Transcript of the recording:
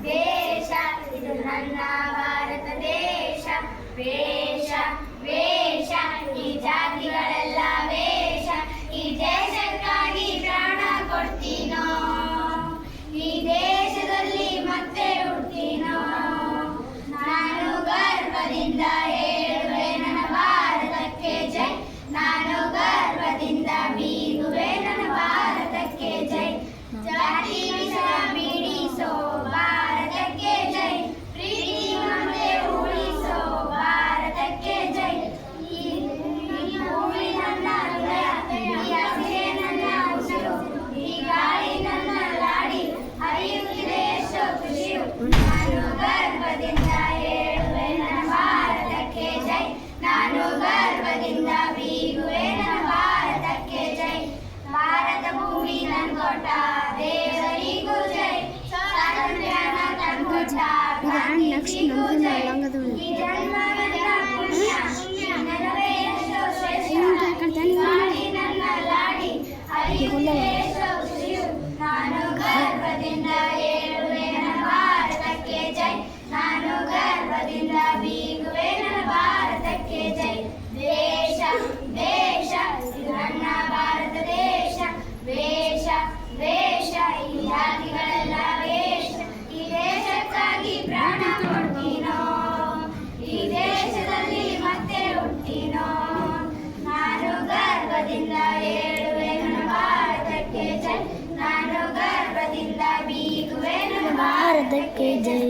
ದೇಶ ಇದು ನನ್ನ ಭಾರತ ದೇಶ ವೇಷ ವೇಷ ಈ ಜಾತಿಗಳೆಲ್ಲ ವೇಷ ಈ ದೇಶಕ್ಕಾಗಿ ಪ್ರಾಣ ಕೊಡ್ತೀನೋ ಈ ದೇಶದಲ್ಲಿ ಮತ್ತೆ ಹುಡ್ತೀನೋ ನಾನು ಗರ್ವದಿಂದ ಹೇಳುವೆ ನನ್ನ ಭಾರತಕ್ಕೆ ಜೈ ನಾನು ಗರ್ವದಿಂದ ಬೀಗುವೆ ನನ್ನ ಭಾರತಕ್ಕೆ ಜೈ ಜಾತಿ ವಿಷ ಬಿಡಿಸೋ ಭಾರತಕ್ಕೆ ಜೈ ಪ್ರೀತಿ ಮಮತೆ ಉಳಿಸೋ ಭಾರತಕ್ಕೆ ಜೈ ಈ ಭೂಮಿ ನನ್ನ ಹೃದಯ ಈ ಹಸಿರೇ ನನ್ನ ಉಸಿರು ಈ ಗಾಳಿ ನನ್ನ ಲಾಡಿ ಹರಿಯುತ್ತಿದೆ ಎಷ್ಟೋ ಖುಷಿಯು ನಾನು ಗರ್ವದಿಂದ ಹೇಳುವೆ ನನ್ನ ಭಾರತಕ್ಕೆ ಜೈ ನಾನು ಗರ್ವದಿಂದ ಬೀಗುವೆ ನನ್ನ ಭಾರತಕ್ಕೆ ಜೈ ಭಾರತ ಭೂಮಿ ನನ್ ಕೊಟ್ಟ ದೇವರಿಗೂ ಜೈ ಸ್ವಾತಂತ್ರ್ಯನ ತಂದ್ಕೊಟ್ಟ ಗಾಂಧೀಜಿಗೂ ಜೈ ಈ ಜನ್ಮವೆಲ್ಲ ಪುಣ್ಯ ನೆನಪೇ ಎಷ್ಟೋ ಶ್ರೇಷ್ಠ ಗಾಳಿ ನನ್ನ ಲಾಡಿ ಹರಿಯುತ್ತಿದೆ ಎಷ್ಟೋ ಖುಷಿಯು ನಾನು ಗರ್ವದಿಂದ ಹೇಳುವೆ ನನ್ನ ಭಾರತಕ್ಕೆ ಜೈ ನಾನು ಗರ್ವದಿಂದ ಬೀಗುವೆ ನನ್ನ ಭಾರತಕ್ಕೆ ಜೈ ದೇಶ ದೇಶ ಇದು ನನ್ನ ಭಾರತ ದೇಶ ವೇಷ ವೇಷ ಈ ಜಾತಿಗಳೆಲ್ಲ ವೇಷ ಈ ದೇಶಕ್ಕಾಗಿ ಪ್ರಾಣ ಕೊಡ್ತೀನೋ ಈ ದೇಶದಲ್ಲಿ ಮತ್ತೆ ಹುಡ್ತೀನೋ ನಾನು ಗರ್ವದಿಂದ ಹೇಳುವೆ ನನ್ನ ಭಾರತಕ್ಕೆ ಜೈ ನಾನು ಗರ್ವದಿಂದ ಬೀಗುವೆ ನನ್ನ ಭಾರತಕ್ಕೆ ಜೈ